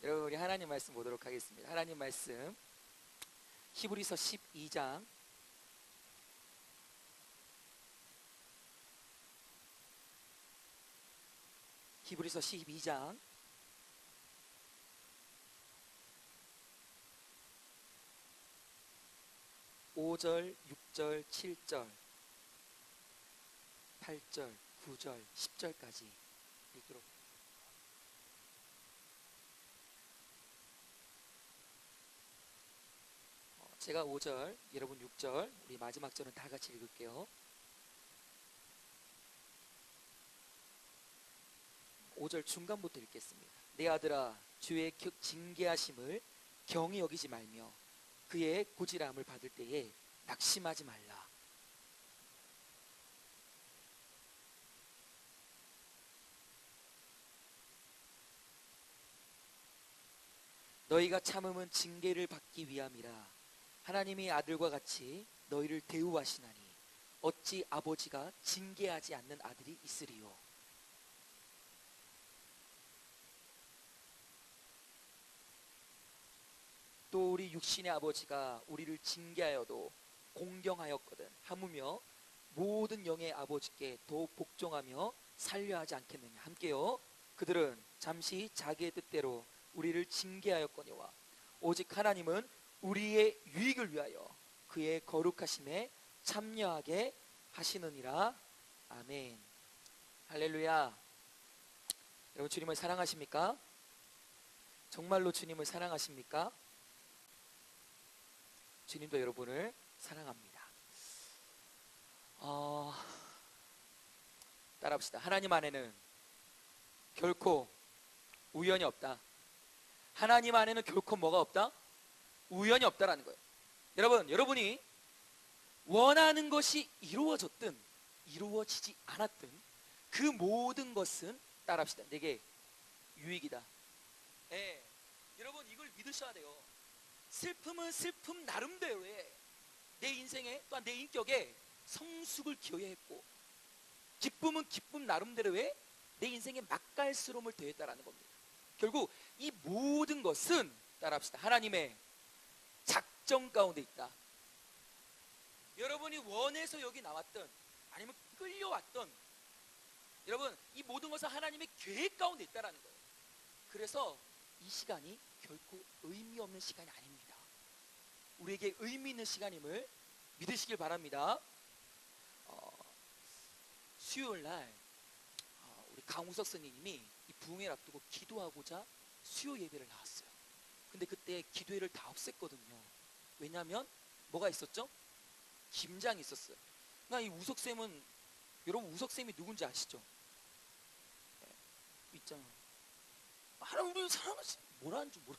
여러분, 우리 하나님 말씀 보도록 하겠습니다. 하나님 말씀 히브리서 12장 5절, 6절, 7절, 8절, 9절, 10절까지 읽도록. 제가 5절, 여러분 6절, 우리 마지막 절은 다 같이 읽을게요. 5절 중간부터 읽겠습니다. 내 아들아, 주의 징계하심을 경히 여기지 말며 그의 고지람을 받을 때에 낙심하지 말라. 너희가 참음은 징계를 받기 위함이라. 하나님이 아들과 같이 너희를 대우하시나니 어찌 아버지가 징계하지 않는 아들이 있으리요. 또 우리 육신의 아버지가 우리를 징계하여도 공경하였거든 하무며 모든 영의 아버지께 더욱 복종하며 살려하지 않겠느냐. 함께요. 그들은 잠시 자기의 뜻대로 우리를 징계하였거니와 오직 하나님은 우리의 유익을 위하여 그의 거룩하심에 참여하게 하시느니라. 아멘. 할렐루야. 여러분, 주님을 사랑하십니까? 정말로 주님을 사랑하십니까? 주님도 여러분을 사랑합니다. 따라합시다. 하나님 안에는 결코 우연이 없다. 하나님 안에는 결코 뭐가 없다? 우연이 없다라는 거예요. 여러분, 여러분이 원하는 것이 이루어졌든 이루어지지 않았든 그 모든 것은, 따라합시다, 내게 유익이다. 예, 여러분 이걸 믿으셔야 돼요. 슬픔은 슬픔 나름대로의 내 인생에, 또한 내 인격에 성숙을 기여했고, 기쁨은 기쁨 나름대로의 내 인생에 맛깔스러움을 더했다라는 겁니다. 결국 이 모든 것은, 따라합시다, 하나님의 작정 가운데 있다. 여러분이 원해서 여기 나왔던 아니면 끌려왔던, 여러분 이 모든 것은 하나님의 계획 가운데 있다라는 거예요. 그래서 이 시간이 결코 의미 없는 시간이 아닙니다. 우리에게 의미 있는 시간임을 믿으시길 바랍니다. 수요일날 우리 강우석 선생님이 이 부흥회를 앞두고 기도하고자 수요 예배를 나왔어요. 근데 그때 기도회를 다 없앴거든요. 왜냐하면 뭐가 있었죠? 김장이 있었어요. 그러니까 이 우석쌤은, 여러분 우석쌤이 누군지 아시죠? 네, 있잖아. 하나님을 사랑하시, 뭐라는 줄 모르.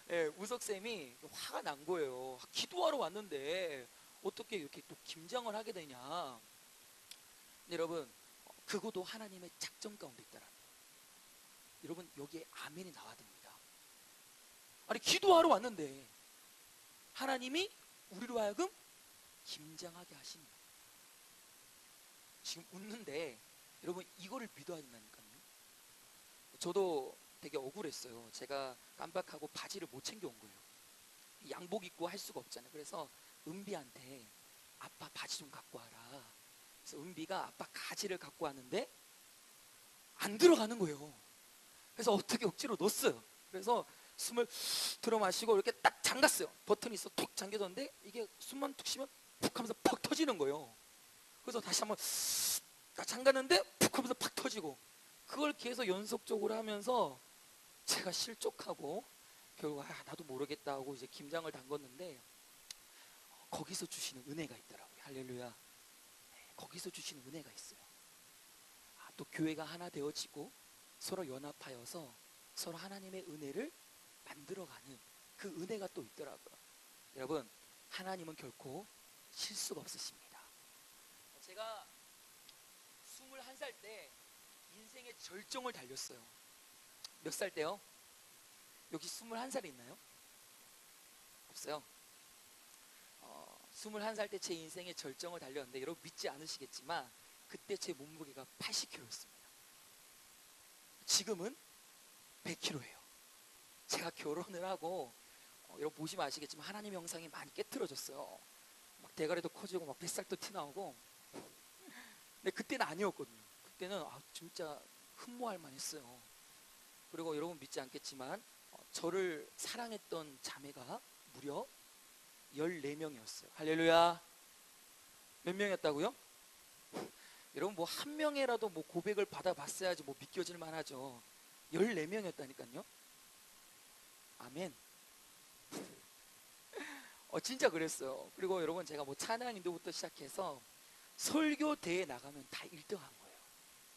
네, 우석쌤이 화가 난 거예요. 기도하러 왔는데 어떻게 이렇게 또 김장을 하게 되냐. 여러분, 그것도 하나님의 작정 가운데 있다라는 거예요. 여러분 여기에 아멘이 나와야 됩니다. 아니 기도하러 왔는데 하나님이 우리로 하여금 김장하게 하시는 거예요. 지금 웃는데 여러분 이거를 믿어야 된다니까요. 저도 되게 억울했어요. 제가 깜빡하고 바지를 못 챙겨온 거예요. 양복 입고 할 수가 없잖아요. 그래서 은비한테 아빠 바지 좀 갖고 와라. 그래서 은비가 아빠 가지를 갖고 왔는데 안 들어가는 거예요. 그래서 어떻게 억지로 넣었어요. 그래서 숨을 들어 마시고 이렇게 딱 잠갔어요. 버튼이 있어 툭 잠겨졌는데 이게 숨만 툭 쉬면 푹 하면서 퍽 터지는 거예요. 그래서 다시 한번 딱 잠갔는데 푹 하면서 팍 터지고, 그걸 계속 연속적으로 하면서 제가 실족하고 결국 나도 모르겠다 하고 이제 김장을 담궜는데, 거기서 주시는 은혜가 있더라고요. 할렐루야. 네, 거기서 주시는 은혜가 있어요. 또 교회가 하나 되어지고 서로 연합하여서 서로 하나님의 은혜를 만들어가는 그 은혜가 또 있더라고요. 여러분, 하나님은 결코 실수가 없으십니다. 제가 21살 때 인생의 절정을 달렸어요. 몇 살 때요? 여기 21살이 있나요? 없어요. 21살 때 제 인생의 절정을 달렸는데, 여러분 믿지 않으시겠지만 그때 제 몸무게가 80kg였습니다. 지금은 100kg예요. 제가 결혼을 하고 여러분 보시면 아시겠지만 하나님의 형상이 많이 깨트려졌어요. 막 대가리도 커지고 막 뱃살도 튀나오고. 근데 그때는 아니었거든요. 그때는 진짜 흠모할 만했어요. 그리고 여러분 믿지 않겠지만 저를 사랑했던 자매가 무려 14명이었어요. 할렐루야. 몇 명이었다고요? 여러분 뭐 한 명이라도 뭐 고백을 받아봤어야지 뭐 믿겨질 만하죠. 14명이었다니까요. 아멘. 진짜 그랬어요. 그리고 여러분 제가 뭐 찬양 인도부터 시작해서 설교 대회 나가면 다 1등 한 거예요.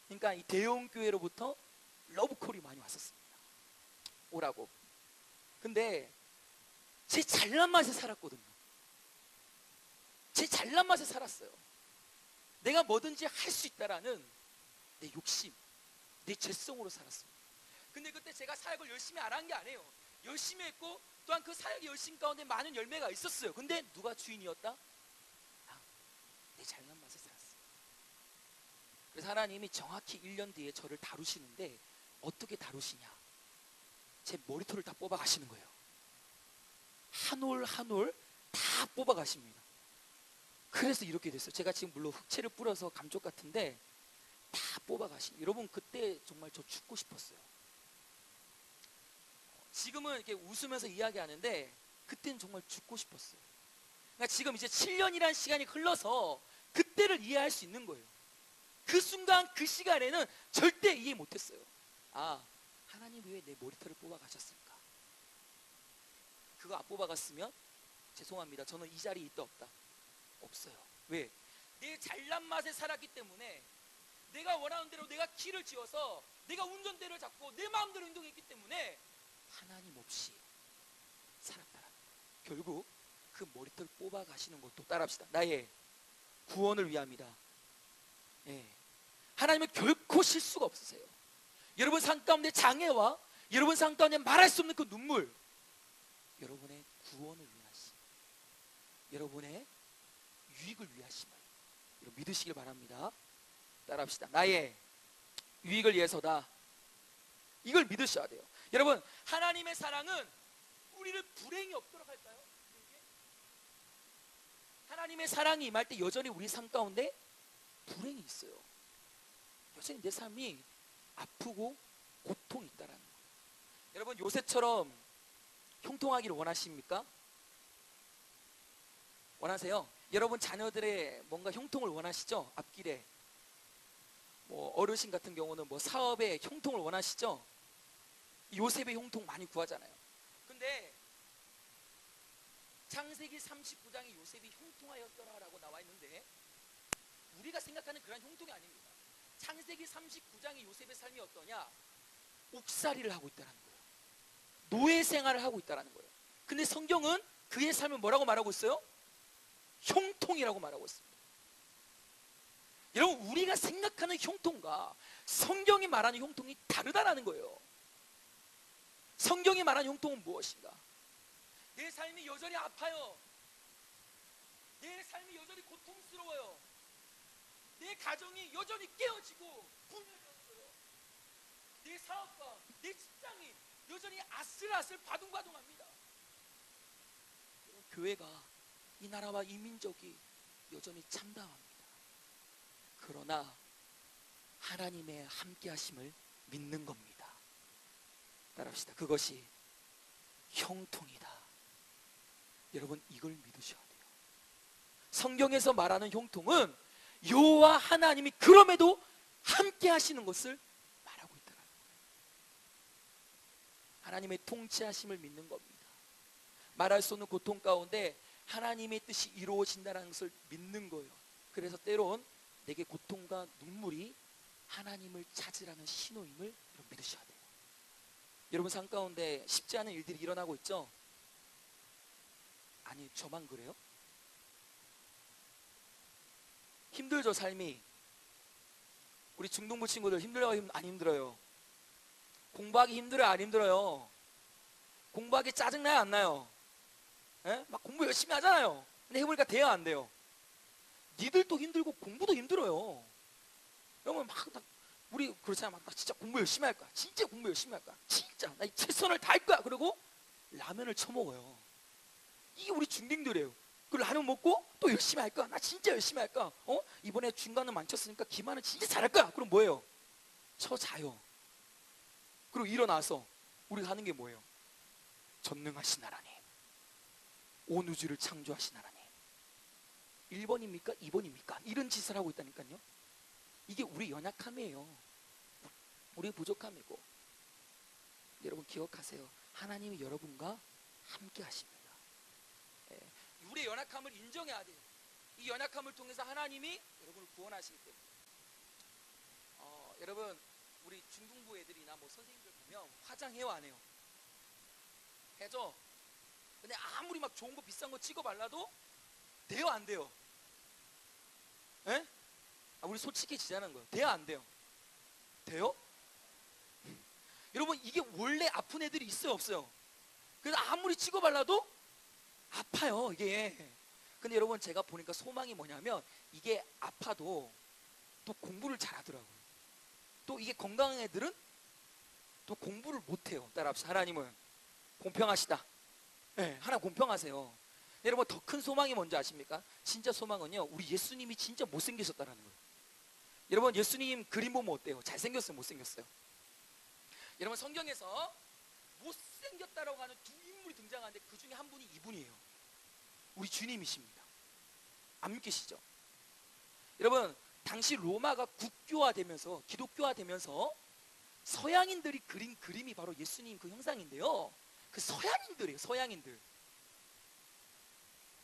그러니까 이 대형교회로부터 러브콜이 많이 왔었습니다. 오라고. 근데 제 잘난 맛에 살았거든요. 제 잘난 맛에 살았어요. 내가 뭐든지 할 수 있다라는 내 욕심, 내 죄성으로 살았습니다. 근데 그때 제가 사역을 열심히 안 한 게 아니에요. 열심히 했고 또한 그 사역의 열심 가운데 많은 열매가 있었어요. 근데 누가 주인이었다? 내 잘난 맛에 살았어요. 그래서 하나님이 정확히 1년 뒤에 저를 다루시는데 어떻게 다루시냐? 제 머리털을 다 뽑아 가시는 거예요. 한 올 한 올 다 뽑아 가십니다. 그래서 이렇게 됐어요. 제가 지금 물론 흑채를 뿌려서 감쪽 같은데 다 뽑아 가시는. 여러분 그때 정말 저 죽고 싶었어요. 지금은 이렇게 웃으면서 이야기하는데 그때는 정말 죽고 싶었어요. 그러니까 지금 이제 7년이라는 시간이 흘러서 그때를 이해할 수 있는 거예요. 그 순간 그 시간에는 절대 이해 못했어요. 하나님 왜 내 머리털을 뽑아 가셨을까? 그거 안 뽑아 갔으면 죄송합니다. 저는 이 자리에 있다 없다? 없어요. 왜? 내 잘난 맛에 살았기 때문에 내가 원하는 대로 내가 키를 지어서 내가 운전대를 잡고 내 마음대로 행동했기 때문에 하나님 없이 살았다라는 거예요. 결국 그 머리털 뽑아 가시는 것도 따라합시다. 나의 구원을 위함이다. 하나님은 결코 실수가 없으세요. 여러분 삶 가운데 장애와 여러분 삶 가운데 말할 수 없는 그 눈물, 여러분의 구원을 위하심, 여러분의 유익을 위하심을 여러분 믿으시길 바랍니다. 따라합시다. 나의 유익을 위해서다. 이걸 믿으셔야 돼요. 여러분 하나님의 사랑은 우리를 불행이 없도록 할까요? 하나님의 사랑이 임할 때 여전히 우리 삶 가운데 불행이 있어요. 여전히 내 삶이 아프고 고통이 있다라는 거예요. 여러분 요새처럼 형통하기를 원하십니까? 원하세요? 여러분 자녀들의 뭔가 형통을 원하시죠? 앞길에 뭐 어르신 같은 경우는 뭐 사업에 형통을 원하시죠? 요셉의 형통 많이 구하잖아요. 근데 창세기 39장에 요셉이 형통하였더라라고 나와 있는데 우리가 생각하는 그런 형통이 아닙니다. 창세기 39장의 요셉의 삶이 어떠냐? 옥살이를 하고 있다는 거예요. 노예 생활을 하고 있다는 거예요. 근데 성경은 그의 삶을 뭐라고 말하고 있어요? 형통이라고 말하고 있습니다. 여러분 우리가 생각하는 형통과 성경이 말하는 형통이 다르다라는 거예요. 성경이 말하는 형통은 무엇인가? 내 삶이 여전히 아파요. 내 삶이 여전히 고통스러워요. 내 가정이 여전히 깨어지고 분열되었어요. 내 사업과 내 직장이 여전히 아슬아슬 바둥바둥합니다. 교회가 이 나라와 이 민족이 여전히 참담합니다. 그러나 하나님의 함께하심을 믿는 겁니다. 따라합시다. 그것이 형통이다. 여러분 이걸 믿으셔야 돼요. 성경에서 말하는 형통은 여호와 하나님이 그럼에도 함께 하시는 것을 말하고 있더라고요. 하나님의 통치하심을 믿는 겁니다. 말할 수 없는 고통 가운데 하나님의 뜻이 이루어진다는 것을 믿는 거예요. 그래서 때론 내게 고통과 눈물이 하나님을 찾으라는 신호임을 여러분 믿으셔야 돼요. 여러분 삶 가운데 쉽지 않은 일들이 일어나고 있죠? 아니 저만 그래요? 힘들죠 삶이. 우리 중등부 친구들 힘들어요 안 힘들어요? 공부하기 힘들어요 안 힘들어요? 공부하기 짜증나요 안 나요? 막 공부 열심히 하잖아요. 근데 해보니까 돼요 안 돼요? 니들도 힘들고 공부도 힘들어요. 그러면 막 우리 그렇잖아요. 막 진짜 공부 열심히 할 거야. 진짜 공부 열심히 할 거야. 진짜 진짜 나 최선을 다할 거야. 그리고 라면을 처먹어요. 이게 우리 중딩들이에요. 그 라면 먹고 또 열심히 할 거야. 나 진짜 열심히 할 거야. 이번에 중간은 망쳤으니까 기만은 진짜 잘할 거야. 그럼 뭐예요? 자요. 그리고 일어나서 우리가 하는 게 뭐예요? 전능하신 하나님, 온 우주를 창조하신 하나님, 1번입니까? 2번입니까? 이런 짓을 하고 있다니까요. 이게 우리 연약함이에요. 우리 부족함이고. 여러분 기억하세요. 하나님이 여러분과 함께 하십니다. 우리의 연약함을 인정해야 돼요. 이 연약함을 통해서 하나님이 여러분을 구원하시기 때문에. 여러분 우리 중등부 애들이나 뭐 선생님들 보면 화장해요 안 해요? 해죠? 근데 아무리 막 좋은 거 비싼 거 찍어 발라도 돼요 안 돼요? 에? 우리 솔직해지자는 거예요. 돼요 안 돼요? 돼요? 여러분 이게 원래 아픈 애들이 있어요 없어요? 그래서 아무리 찍어 발라도 아파요 이게. 근데 여러분 제가 보니까 소망이 뭐냐면 이게 아파도 또 공부를 잘하더라고요. 또 이게 건강한 애들은 또 공부를 못해요. 따라합시다. 하나님은 공평하시다. 하나님 공평하세요. 여러분 더 큰 소망이 뭔지 아십니까? 진짜 소망은요 우리 예수님이 진짜 못생기셨다라는 거예요. 여러분 예수님 그림 보면 어때요? 잘생겼어요 못생겼어요? 여러분 성경에서 못생겼다라고 하는 두 인물이 등장하는데 그 중에 한 분이 이분이에요. 우리 주님이십니다. 안 믿기시죠? 여러분 당시 로마가 국교화되면서 기독교화되면서 서양인들이 그린 그림이 바로 예수님 그 형상인데요. 그 서양인들이에요. 서양인들.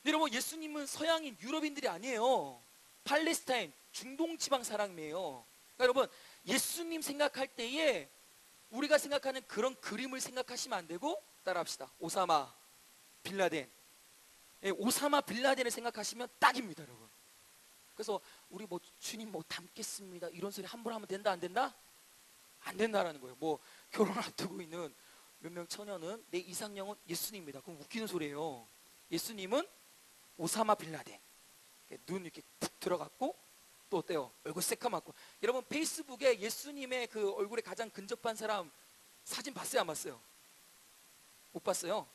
여러분 예수님은 서양인 유럽인들이 아니에요. 팔레스타인 중동 지방 사람이에요. 그러니까 여러분 예수님 생각할 때에 우리가 생각하는 그런 그림을 생각하시면 안 되고 따라합시다. 오사마 빌라덴. 오사마 빌라덴을 생각하시면 딱입니다 여러분. 그래서 우리 뭐 주님 뭐 닮겠습니다 이런 소리 함부로 하면 된다 안 된다? 안 된다라는 거예요. 뭐 결혼 앞두고 있는 몇 명 처녀는 내 이상형은 예수님입니다. 그럼 웃기는 소리예요. 예수님은 오사마 빌라덴. 눈 이렇게 푹 들어갔고 또 어때요? 얼굴 새까맣고. 여러분 페이스북에 예수님의 그 얼굴에 가장 근접한 사람 사진 봤어요 안 봤어요? 못 봤어요?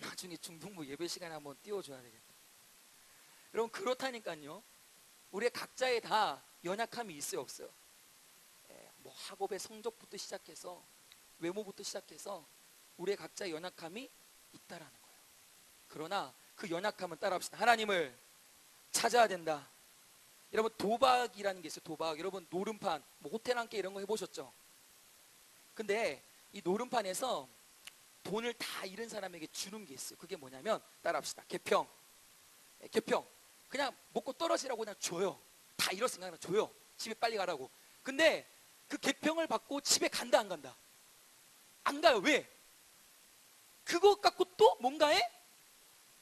나중에 중등부 예배 시간에 한번 띄워줘야 되겠다. 여러분 그렇다니까요. 우리 각자의 다 연약함이 있어요 없어요? 뭐 학업의 성적부터 시작해서 외모부터 시작해서 우리의 각자의 연약함이 있다라는 거예요. 그러나 그 연약함은 따라합시다. 하나님을 찾아야 된다. 여러분 도박이라는 게 있어요. 도박. 여러분 노름판, 뭐 호텔 한 끼 이런 거 해보셨죠? 근데 이 노름판에서 돈을 다 잃은 사람에게 주는 게 있어요. 그게 뭐냐면 따라합시다. 개평. 개평. 그냥 먹고 떨어지라고 그냥 줘요. 다 잃었으니까 그냥 줘요. 집에 빨리 가라고. 근데 그 개평을 받고 집에 간다 안 간다? 안 가요. 왜? 그것 갖고 또 뭔가에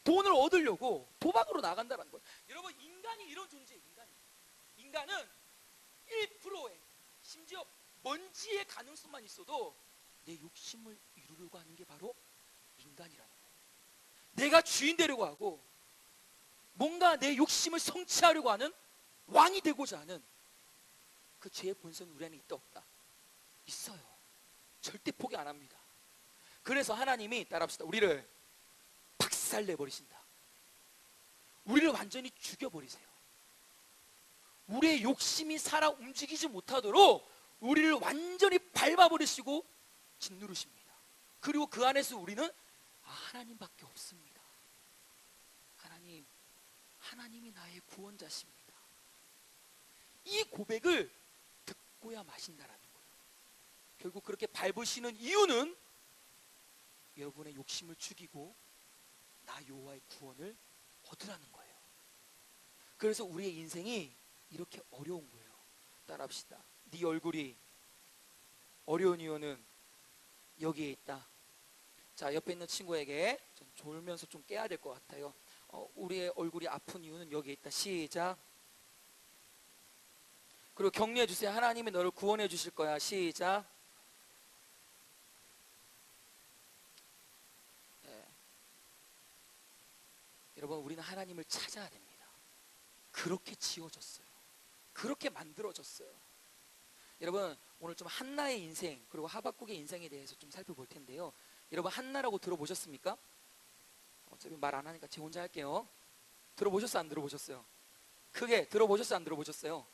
돈을 얻으려고 도박으로 나간다는 거예요. 여러분 인간이 이런 존재예요. 인간은 1%의 심지어 먼지의 가능성만 있어도 내 욕심을 이루려고 하는 게 바로 인간이라는 거예요. 내가 주인 되려고 하고 뭔가 내 욕심을 성취하려고 하는 왕이 되고자 하는 그 죄의 본성이 우리 안에 있다 없다? 있어요. 절대 포기 안 합니다. 그래서 하나님이 따라합시다. 우리를 박살내버리신다. 우리를 완전히 죽여버리세요. 우리의 욕심이 살아 움직이지 못하도록 우리를 완전히 밟아버리시고 짓누르십니다. 그리고 그 안에서 우리는 하나님밖에 없습니다. 하나님이 나의 구원자십니다. 이 고백을 듣고야 마신다라는 거예요. 결국 그렇게 밟으시는 이유는 여러분의 욕심을 죽이고 나 여호와의 구원을 얻으라는 거예요. 그래서 우리의 인생이 이렇게 어려운 거예요. 따라합시다. 네 얼굴이 어려운 이유는 여기에 있다. 자, 옆에 있는 친구에게 좀 졸면서 좀 깨야 될 것 같아요. 우리의 얼굴이 아픈 이유는 여기에 있다. 시작. 그리고 격려해 주세요. 하나님이 너를 구원해 주실 거야. 시작. 네. 여러분 우리는 하나님을 찾아야 됩니다. 그렇게 지어졌어요. 그렇게 만들어졌어요. 여러분 오늘 좀 한나의 인생 그리고 하박국의 인생에 대해서 좀 살펴볼 텐데요. 여러분 한나라고 들어보셨습니까? 어차피 말 안 하니까 제 혼자 할게요. 들어보셨어요? 안 들어보셨어요? 크게 들어보셨어요? 안 들어보셨어요?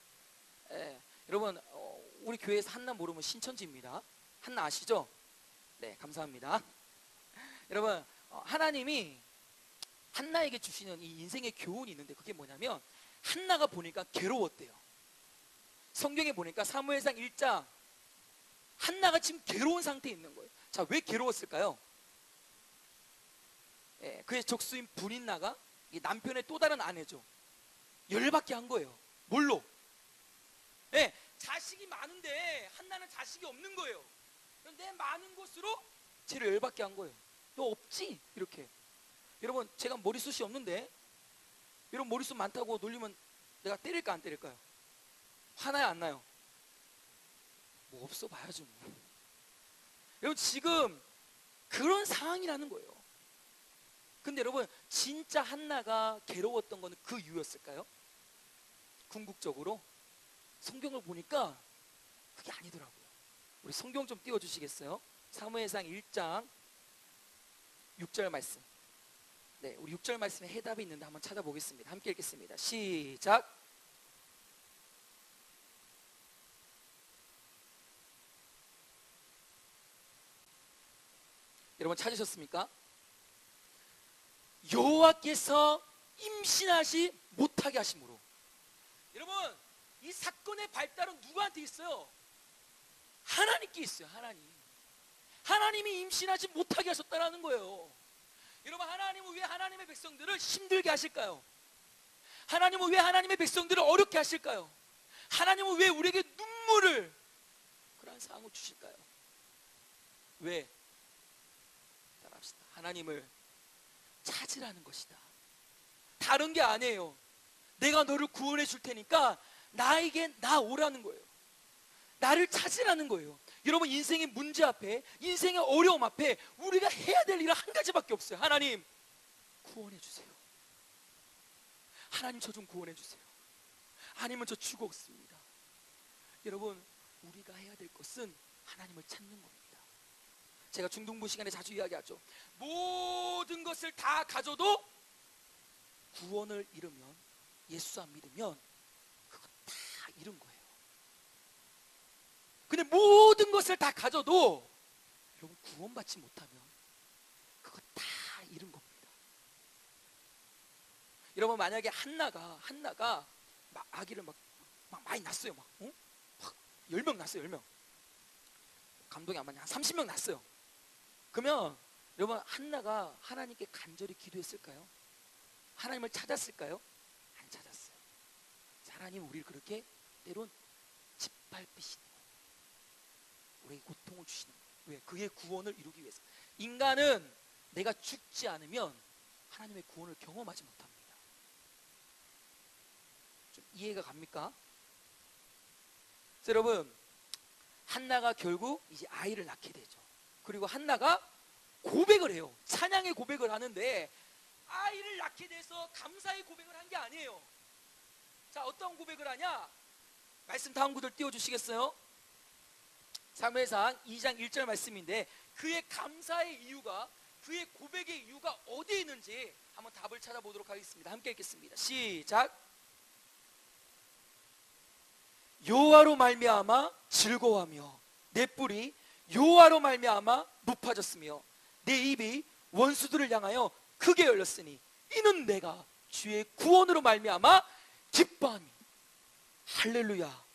예, 여러분 우리 교회에서 한나 모르면 신천지입니다. 한나 아시죠? 네, 감사합니다. 여러분 하나님이 한나에게 주시는 이 인생의 교훈이 있는데 그게 뭐냐면 한나가 보니까 괴로웠대요. 성경에 보니까 사무엘상 1장 한나가 지금 괴로운 상태에 있는 거예요. 자, 왜 괴로웠을까요? 예, 그의 적수인 분인나가 남편의 또 다른 아내죠. 열받게 한 거예요. 뭘로? 예, 자식이 많은데 한나는 자식이 없는 거예요. 내 많은 것으로 쟤를 열받게 한 거예요. 너 없지? 이렇게. 여러분 제가 머리숱이 없는데 여러분 머리숱 많다고 놀리면 내가 때릴까 안 때릴까요? 화나요 안 나요? 뭐 없어 봐야죠 뭐. 여러분 지금 그런 상황이라는 거예요. 근데 여러분 진짜 한나가 괴로웠던 거는 그 이유였을까요? 궁극적으로 성경을 보니까 그게 아니더라고요. 우리 성경 좀 띄워주시겠어요? 사무엘상 1장 6절 말씀. 네, 우리 6절 말씀에 해답이 있는데 한번 찾아보겠습니다. 함께 읽겠습니다. 시작. 여러분 찾으셨습니까? 여호와께서 임신하지 못하게 하심으로. 여러분 이 사건의 발달은 누구한테 있어요? 하나님께 있어요. 하나님이 임신하지 못하게 하셨다는 거예요. 여러분 하나님은 왜 하나님의 백성들을 힘들게 하실까요? 하나님은 왜 하나님의 백성들을 어렵게 하실까요? 하나님은 왜 우리에게 눈물을 그런 상황을 주실까요? 왜? 따라합시다. 하나님을 찾으라는 것이다. 다른 게 아니에요. 내가 너를 구원해 줄 테니까 나에게 나오라는 거예요. 나를 찾으라는 거예요. 여러분 인생의 문제 앞에, 인생의 어려움 앞에 우리가 해야 될 일은 한 가지밖에 없어요. 하나님 구원해 주세요. 하나님 저 좀 구원해 주세요. 아니면 저 죽었습니다. 여러분 우리가 해야 될 것은 하나님을 찾는 겁니다. 제가 중등부 시간에 자주 이야기하죠. 모든 것을 다 가져도 구원을 잃으면, 예수 안 믿으면 그거 다 잃은 거예요. 근데 모든 것을 다 가져도 여러분 구원받지 못하면 그거 다 잃은 겁니다. 여러분 만약에 한나가 막 아기를 막 많이 낳았어요. 막 10명 낳았어요. 10명. 감독이 안 맞냐? 한 30명 낳았어요. 그러면 여러분 한나가 하나님께 간절히 기도했을까요? 하나님을 찾았을까요? 안 찾았어요. 하나님 우리를 그렇게 때론 짓밟히시는 거예요. 우리에게 고통을 주시는 거예요. 왜? 그의 구원을 이루기 위해서. 인간은 내가 죽지 않으면 하나님의 구원을 경험하지 못합니다. 좀 이해가 갑니까? 여러분 한나가 결국 이제 아이를 낳게 되죠. 그리고 한나가 고백을 해요. 찬양의 고백을 하는데 아이를 낳게 돼서 감사의 고백을 한 게 아니에요. 자, 어떤 고백을 하냐? 말씀 다음 구절 띄워주시겠어요? 사무엘상 2장 1절 말씀인데 그의 감사의 이유가, 그의 고백의 이유가 어디에 있는지 한번 답을 찾아보도록 하겠습니다. 함께 읽겠습니다. 시작. 여호와로 말미암아 즐거워하며 내 뿔이 여호와로 말미암아 높아졌으며 내 입이 원수들을 향하여 크게 열렸으니 이는 내가 주의 구원으로 말미암아 기뻐함이. 할렐루야.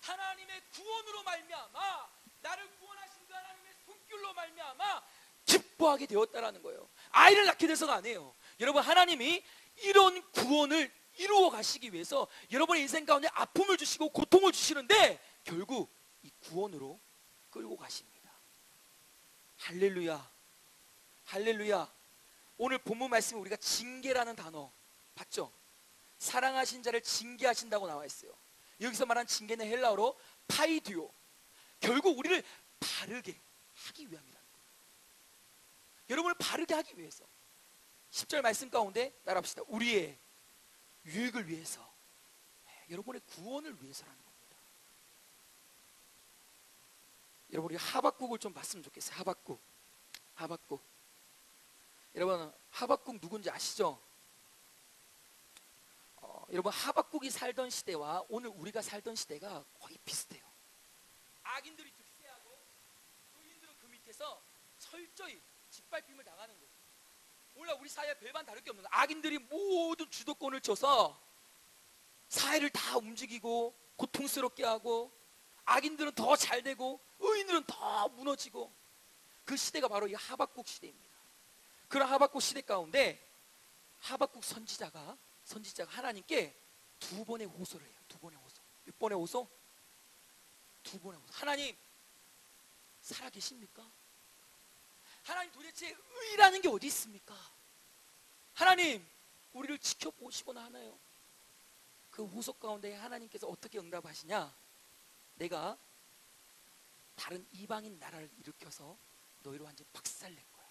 하나님의 구원으로 말미암아, 나를 구원하신 그 하나님의 손길로 말미암아 기뻐하게 되었다라는 거예요. 아이를 낳게 돼서가 아니에요. 여러분 하나님이 이런 구원을 이루어 가시기 위해서 여러분의 인생 가운데 아픔을 주시고 고통을 주시는데 결국 이 구원으로 끌고 가십니다. 할렐루야. 할렐루야. 오늘 본문 말씀에 우리가 징계라는 단어 봤죠? 사랑하신 자를 징계하신다고 나와 있어요. 여기서 말한 징계는 헬라어로 파이디오. 결국 우리를 바르게 하기 위함이라는 거예요. 여러분을 바르게 하기 위해서. 10절 말씀 가운데 따라합시다. 우리의 유익을 위해서, 여러분의 구원을 위해서라는 겁니다. 여러분 우리 하박국을 좀 봤으면 좋겠어요. 하박국. 여러분 하박국 누군지 아시죠? 여러분 하박국이 살던 시대와 오늘 우리가 살던 시대가 거의 비슷해요. 악인들이 득세하고 의인들은 그 밑에서 철저히 짓밟힘을 당하는 거예요. 몰라, 우리 사회 별반 다를 게 없는 거예요. 악인들이 모든 주도권을 져서 사회를 다 움직이고 고통스럽게 하고, 악인들은 더 잘되고 의인들은 더 무너지고, 그 시대가 바로 이 하박국 시대입니다. 그런 하박국 시대 가운데 하박국 선지자가 하나님께 두 번의 호소를 해요. 두 번의 호소. 몇 번의 호소? 두 번의 호소. 하나님 살아계십니까? 하나님 도대체 의라는 게 어디 있습니까? 하나님 우리를 지켜보시거나 하나요? 그 호소 가운데 하나님께서 어떻게 응답하시냐? 내가 다른 이방인 나라를 일으켜서 너희를 완전히 박살낼 거야.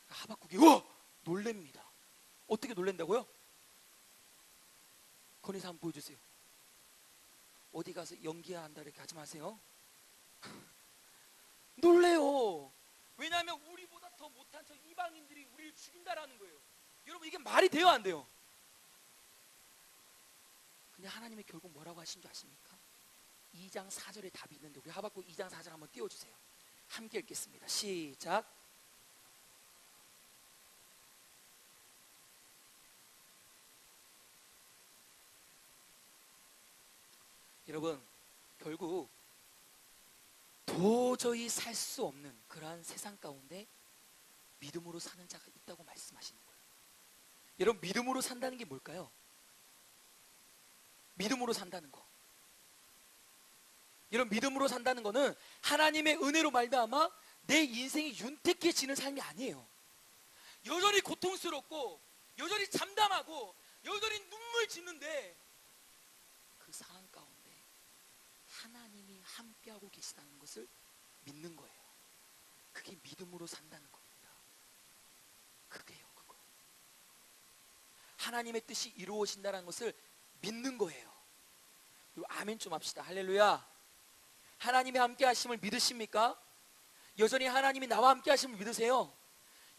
하박국이 놀랍니다. 어떻게 놀란다고요? 건의사 한번 보여주세요. 어디 가서 연기해야 한다 이렇게 하지 마세요. 놀래요. 왜냐하면 우리보다 더 못한 저 이방인들이 우리를 죽인다라는 거예요. 여러분 이게 말이 돼요, 안 돼요? 근데 하나님이 결국 뭐라고 하신 줄 아십니까? 2장 4절에 답이 있는데 우리 하박국 2장 4절 한번 띄워주세요. 함께 읽겠습니다. 시작. 여러분 결국 도저히 살 수 없는 그러한 세상 가운데 믿음으로 사는 자가 있다고 말씀하시는 거예요. 여러분 믿음으로 산다는 게 뭘까요? 믿음으로 산다는 거. 여러분 믿음으로 산다는 거는 하나님의 은혜로 말미암아 내 인생이 윤택해지는 삶이 아니에요. 여전히 고통스럽고 여전히 잠담하고 여전히 눈물 짓는데 그 상황 가운데 하나님이 함께하고 계시다는 것을 믿는 거예요. 그게 믿음으로 산다는 겁니다. 그게요, 그거. 하나님의 뜻이 이루어진다는 것을 믿는 거예요. 그리고 아멘 좀 합시다. 할렐루야. 하나님의 함께 하심을 믿으십니까? 여전히 하나님이 나와 함께 하심을 믿으세요?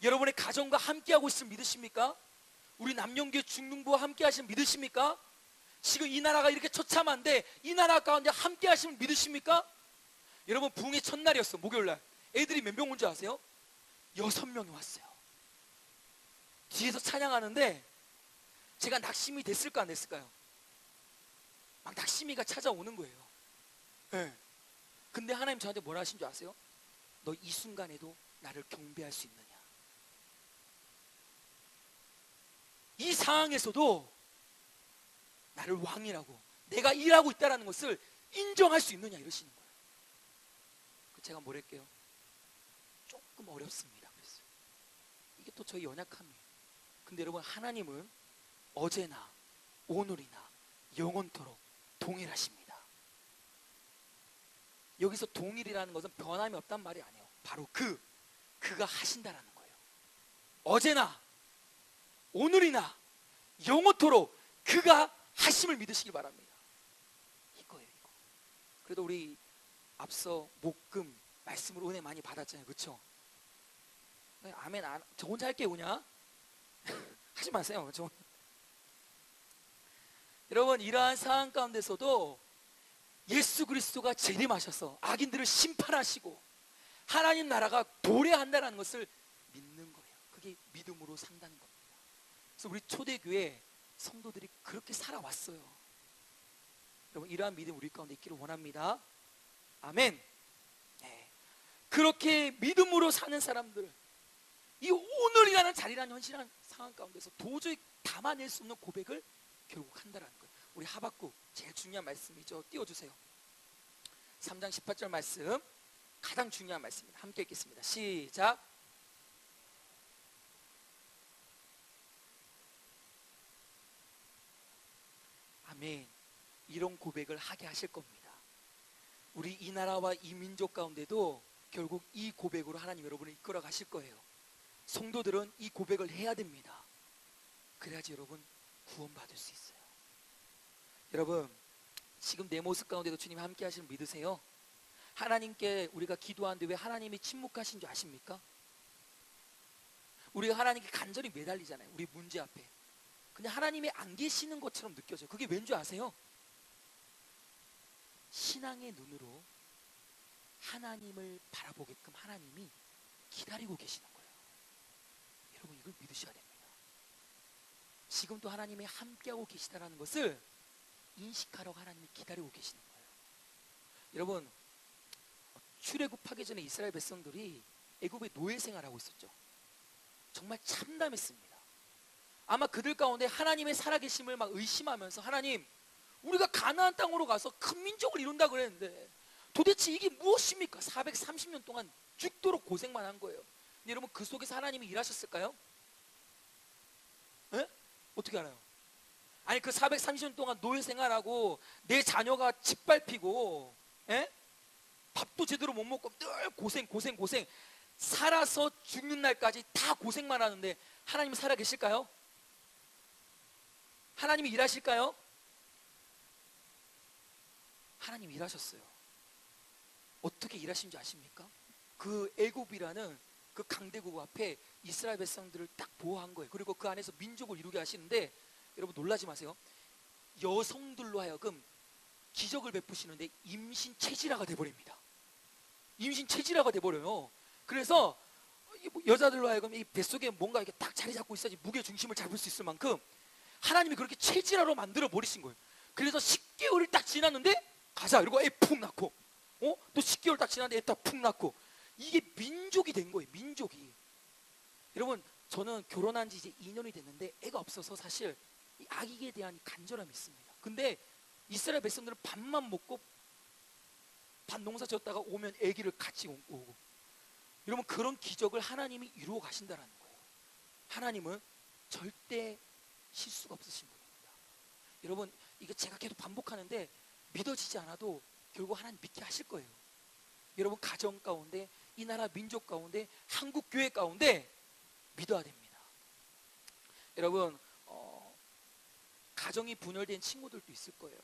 여러분의 가정과 함께 하고 있음을 믿으십니까? 우리 남영교회 중등부와 함께 하심을 믿으십니까? 지금 이 나라가 이렇게 처참한데 이 나라 가운데 함께 하심을 믿으십니까? 여러분 부흥의 첫날이었어. 목요일날 애들이 몇 명 온 줄 아세요? 6명이 왔어요. 뒤에서 찬양하는데 제가 낙심이 됐을까 안 됐을까요? 막 낙심이가 찾아오는 거예요. 네. 근데 하나님 저한테 뭐라 하신 줄 아세요? 너 이 순간에도 나를 경배할 수 있느냐? 이 상황에서도 나를 왕이라고, 내가 일하고 있다는 것을 인정할 수 있느냐 이러시는 거예요. 제가 뭐랄게요? 조금 어렵습니다. 그랬어요. 이게 또 저희 연약함이에요. 근데 여러분 하나님은 어제나 오늘이나 영원토록 동일하십니다. 여기서 동일이라는 것은 변함이 없단 말이 아니에요. 바로 그가 하신다라는 거예요. 어제나 오늘이나 영원토록 그가 하심을 믿으시기 바랍니다. 이거예요, 이거. 그래도 우리 앞서 목금 말씀으로 은혜 많이 받았잖아요, 그렇죠? 아멘. 저 혼자 할게요, 그냥. 하지 마세요. 여러분 이러한 상황 가운데서도 예수 그리스도가 재림하셔서 악인들을 심판하시고 하나님 나라가 도래한다는 것을 믿는 거예요. 그게 믿음으로 산다는 겁니다. 그래서 우리 초대교회 성도들이 그렇게 살아왔어요. 여러분 이러한 믿음 우리 가운데 있기를 원합니다. 아멘. 네. 그렇게 믿음으로 사는 사람들, 이 오늘이라는 자리라는 현실한 상황 가운데서 도저히 담아낼 수 없는 고백을 결국 한다는 거예요. 우리 하박국 제일 중요한 말씀이죠. 띄워주세요. 3장 18절 말씀 가장 중요한 말씀입니다. 함께 읽겠습니다. 시작. 아멘. 이런 고백을 하게 하실 겁니다. 우리 이 나라와 이 민족 가운데도 결국 이 고백으로 하나님 여러분을 이끌어 가실 거예요. 성도들은 이 고백을 해야 됩니다. 그래야지 여러분 구원받을 수 있어요. 여러분 지금 내 모습 가운데도 주님이 함께 하시는 믿으세요? 하나님께 우리가 기도하는데 왜 하나님이 침묵하신 줄 아십니까? 우리가 하나님께 간절히 매달리잖아요. 우리 문제 앞에. 그냥 하나님이 안 계시는 것처럼 느껴져요. 그게 왠지 아세요? 신앙의 눈으로 하나님을 바라보게끔 하나님이 기다리고 계시는 거예요. 여러분, 이걸 믿으셔야 됩니다. 지금도 하나님이 함께하고 계시다는 것을 인식하라고 하나님이 기다리고 계시는 거예요. 여러분, 출애굽하기 전에 이스라엘 백성들이 애굽의 노예 생활하고 있었죠. 정말 참담했습니다. 아마 그들 가운데 하나님의 살아계심을 막 의심하면서, 하나님, 우리가 가나안 땅으로 가서 큰 민족을 이룬다 그랬는데 도대체 이게 무엇입니까? 430년 동안 죽도록 고생만 한 거예요. 근데 여러분, 그 속에서 하나님이 일하셨을까요? 에? 어떻게 알아요? 아니, 그 430년 동안 노예 생활하고 내 자녀가 짓밟히고, 에? 밥도 제대로 못 먹고 늘 고생 살아서 죽는 날까지 다 고생만 하는데 하나님이 살아 계실까요? 하나님이 일하실까요? 하나님이 일하셨어요. 어떻게 일하신 줄 아십니까? 그 애굽이라는 그 강대국 앞에 이스라엘 백성들을 딱 보호한 거예요. 그리고 그 안에서 민족을 이루게 하시는데, 여러분 놀라지 마세요. 여성들로 하여금 기적을 베푸시는데 임신 체질아가 돼버립니다. 임신 체질아가 돼버려요. 그래서 여자들로 하여금 이 뱃속에 뭔가 이렇게 딱 자리 잡고 있어야지 무게 중심을 잡을 수 있을 만큼 하나님이 그렇게 체질아로 만들어 버리신 거예요. 그래서 10개월이 딱 지났는데 가자 이러고 애 푹 낳고, 또 10개월 딱 지났는데 애 딱 푹 낳고, 이게 민족이 된 거예요. 민족이. 여러분, 저는 결혼한 지 이제 2년이 됐는데 애가 없어서 사실 이 아기에 대한 간절함이 있습니다. 근데 이스라엘 백성들은 밥만 먹고 밭 농사 지었다가 오면 아기를 같이 오고, 여러분, 그런 기적을 하나님이 이루어 가신다는 거예요. 하나님은 절대 실수가 없으신 분입니다. 여러분, 이거 제가 계속 반복하는데 믿어지지 않아도 결국 하나님 믿게 하실 거예요. 여러분, 가정 가운데, 이 나라 민족 가운데, 한국 교회 가운데 믿어야 됩니다. 여러분, 가정이 분열된 친구들도 있을 거예요.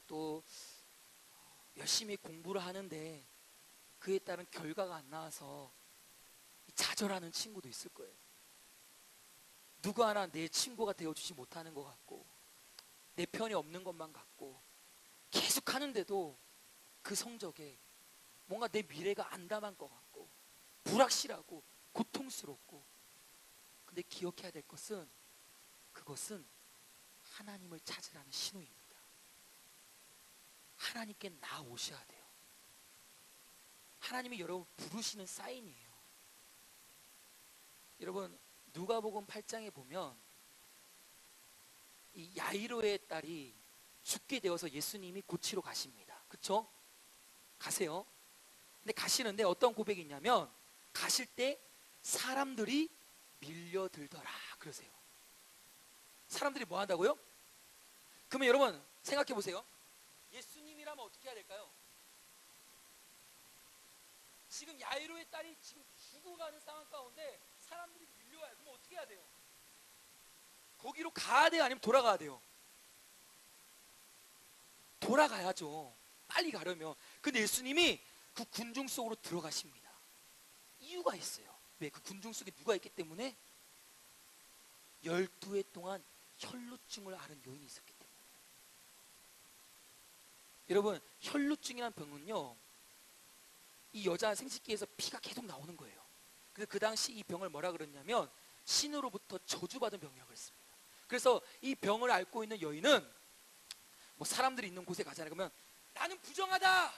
또 열심히 공부를 하는데 그에 따른 결과가 안 나와서 좌절하는 친구도 있을 거예요. 누구 하나 내 친구가 되어주지 못하는 것 같고, 내 편이 없는 것만 같고, 계속 하는데도 그 성적에 뭔가 내 미래가 암담한 것 같고, 불확실하고 고통스럽고. 근데 기억해야 될 것은, 그것은 하나님을 찾으라는 신호입니다. 하나님께 나아오셔야 돼요. 하나님이 여러분 부르시는 사인이에요. 여러분, 누가복음 8장에 보면 이 야이로의 딸이 죽게 되어서 예수님이 고치러 가십니다. 그쵸? 가세요. 근데 가시는데 어떤 고백이 있냐면, 가실 때 사람들이 밀려들더라 그러세요. 사람들이 뭐 한다고요? 그러면 여러분 생각해 보세요. 예수님이라면 어떻게 해야 될까요? 지금 야이로의 딸이 지금 죽어가는 상황 가운데 사람들이 밀려와요. 그럼 어떻게 해야 돼요? 거기로 가야 돼요? 아니면 돌아가야 돼요? 돌아가야죠. 빨리 가려면. 근데 예수님이 그 군중 속으로 들어가십니다. 이유가 있어요. 왜? 그 군중 속에 누가 있기 때문에? 12해 동안 혈루증을 앓은 여인이 있었기 때문에. 여러분, 혈루증이라는 병은요, 이 여자 생식기에서 피가 계속 나오는 거예요. 그래서 그 당시 이 병을 뭐라 그랬냐면 신으로부터 저주받은 병이라고 했습니다. 그래서 이 병을 앓고 있는 여인은 뭐 사람들이 있는 곳에 가잖아요. 그러면 나는 부정하다,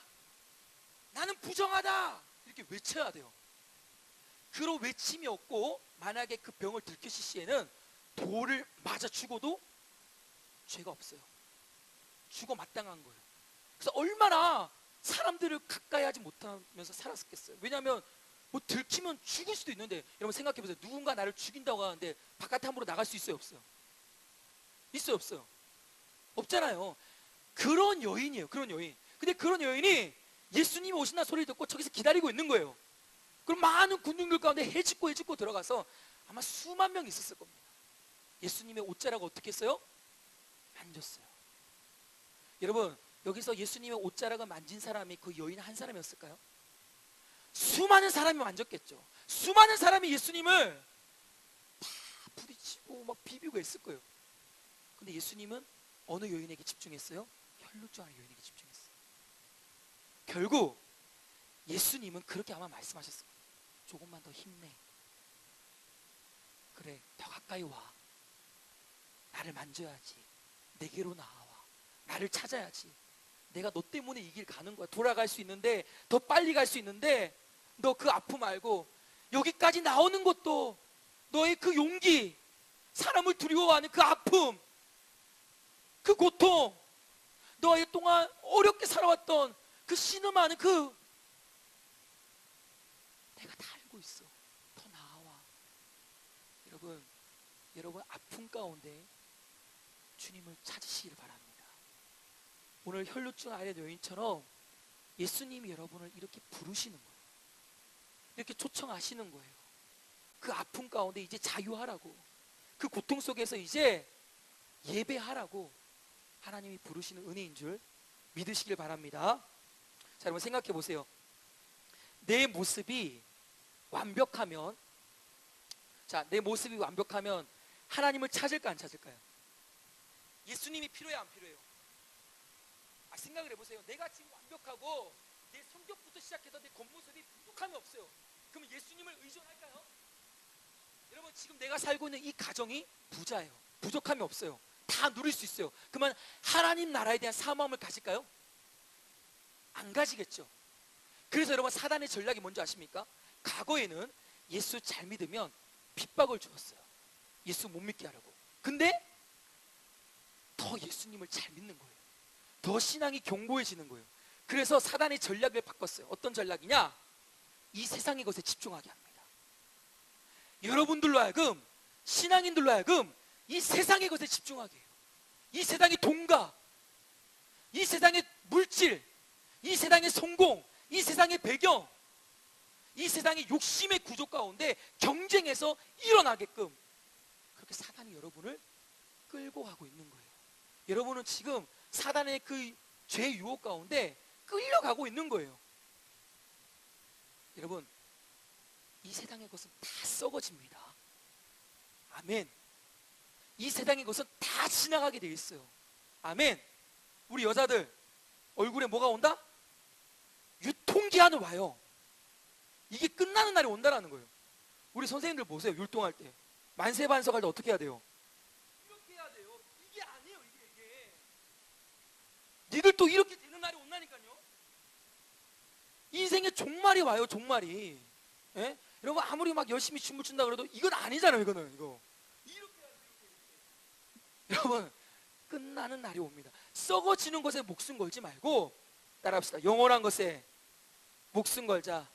나는 부정하다 이렇게 외쳐야 돼요. 그런 외침이 없고 만약에 그 병을 들켰을 시에는 돌을 맞아 죽어도 죄가 없어요. 죽어 마땅한 거예요. 그래서 얼마나 사람들을 가까이 하지 못하면서 살았겠어요. 왜냐하면 뭐 들키면 죽을 수도 있는데, 여러분 생각해 보세요. 누군가 나를 죽인다고 하는데 바깥에 함부로 나갈 수 있어요, 없어요? 있어요, 없어요? 없잖아요. 그런 여인이에요. 그런 여인. 근데 그런 여인이 예수님이 오신다 소리를 듣고 저기서 기다리고 있는 거예요. 그럼 많은 군중들 가운데 해집고 들어가서 아마 수만 명 있었을 겁니다. 예수님의 옷자락을 어떻게 했어요? 만졌어요. 여러분, 여기서 예수님의 옷자락을 만진 사람이 그 여인 한 사람이었을까요? 수많은 사람이 만졌겠죠. 수많은 사람이 예수님을 다 부딪히고 막 비비고 했을 거예요. 근데 예수님은 어느 여인에게 집중했어요? 혈루증 하는 여인에게 집중했어요. 결국 예수님은 그렇게 아마 말씀하셨을 거예요. 조금만 더 힘내. 그래, 더 가까이 와. 나를 만져야지. 내게로 나와. 나를 찾아야지. 내가 너 때문에 이 길 가는 거야. 돌아갈 수 있는데, 더 빨리 갈 수 있는데, 너 그 아픔 알고 여기까지 나오는 것도 너의 그 용기, 사람을 두려워하는 그 아픔, 그 고통, 너의 동안 어렵게 살아왔던 그 신음하는 그, 내가 다 알고 있어. 더 나아와. 여러분 아픔 가운데 주님을 찾으시길 바랍니다. 오늘 혈루증 앓은 여인처럼 예수님이 여러분을 이렇게 부르시는 거예요. 이렇게 초청하시는 거예요. 그 아픔 가운데 이제 자유하라고, 그 고통 속에서 이제 예배하라고 하나님이 부르시는 은혜인 줄 믿으시길 바랍니다. 자, 여러분 생각해 보세요. 내 모습이 완벽하면, 내 모습이 완벽하면 하나님을 찾을까 안 찾을까요? 예수님이 필요해요, 안 필요해요? 생각을 해보세요. 내가 지금 완벽하고 내 성격부터 시작해서 내 겉모습이 부족함이 없어요. 그러면 예수님을 의존할까요? 여러분, 지금 내가 살고 있는 이 가정이 부자예요. 부족함이 없어요. 다 누릴 수 있어요. 그러면 하나님 나라에 대한 사모함을 가질까요? 안 가지겠죠. 그래서 여러분, 사단의 전략이 뭔지 아십니까? 과거에는 예수 잘 믿으면 핍박을 주었어요. 예수 못 믿게 하려고. 근데 더 예수님을 잘 믿는 거예요. 더 신앙이 견고해지는 거예요. 그래서 사단의 전략을 바꿨어요. 어떤 전략이냐? 이 세상의 것에 집중하게 합니다. 여러분들로 하여금, 신앙인들로 하여금 이 세상의 것에 집중하게 해요. 이 세상의 돈과, 이 세상의 물질, 이 세상의 성공, 이 세상의 배경, 이 세상의 욕심의 구조 가운데 경쟁해서 일어나게끔 그렇게 사단이 여러분을 끌고 가고 있는 거예요. 여러분은 지금 사단의 그 죄 유혹 가운데 끌려가고 있는 거예요. 여러분, 이 세상의 것은 다 썩어집니다. 아멘. 이 세상의 것은 다 지나가게 되어 있어요. 아멘. 우리 여자들 얼굴에 뭐가 온다? 유통기한은 와요. 이게 끝나는 날이 온다라는 거예요. 우리 선생님들 보세요. 율동할 때 만세반석할 때 어떻게 해야 돼요? 이렇게 해야 돼요. 이게 아니에요. 이게 니들도 이렇게 되는 날이 온다니까요. 인생에 종말이 와요. 종말이. 예? 여러분, 아무리 막 열심히 춤을 춘다 그래도 이건 아니잖아요. 이거는 이거 이렇게 해야 돼요. 이렇게. 여러분, 끝나는 날이 옵니다. 썩어지는 것에 목숨 걸지 말고 따라합시다. 영원한 것에 목숨 걸자.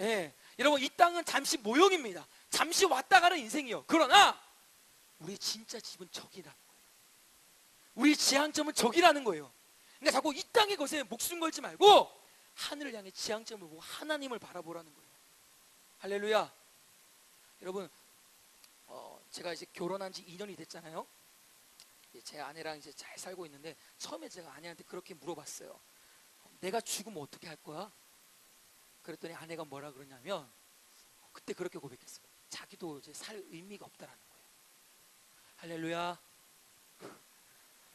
예. 여러분, 이 땅은 잠시 모형입니다. 잠시 왔다 가는 인생이요. 그러나 우리 진짜 집은 저기라는 거예요. 우리 지향점은 저기라는 거예요. 그러니까 자꾸 이 땅의 것에 목숨 걸지 말고 하늘을 향해 지향점을 보고 하나님을 바라보라는 거예요. 할렐루야. 여러분, 제가 이제 결혼한 지 2년이 됐잖아요. 제 아내랑 이제 잘 살고 있는데 처음에 제가 아내한테 그렇게 물어봤어요. 내가 죽으면 어떻게 할 거야? 그랬더니 아내가 뭐라 그러냐면 그때 그렇게 고백했어요. 자기도 이제 살 의미가 없다라는 거예요. 할렐루야.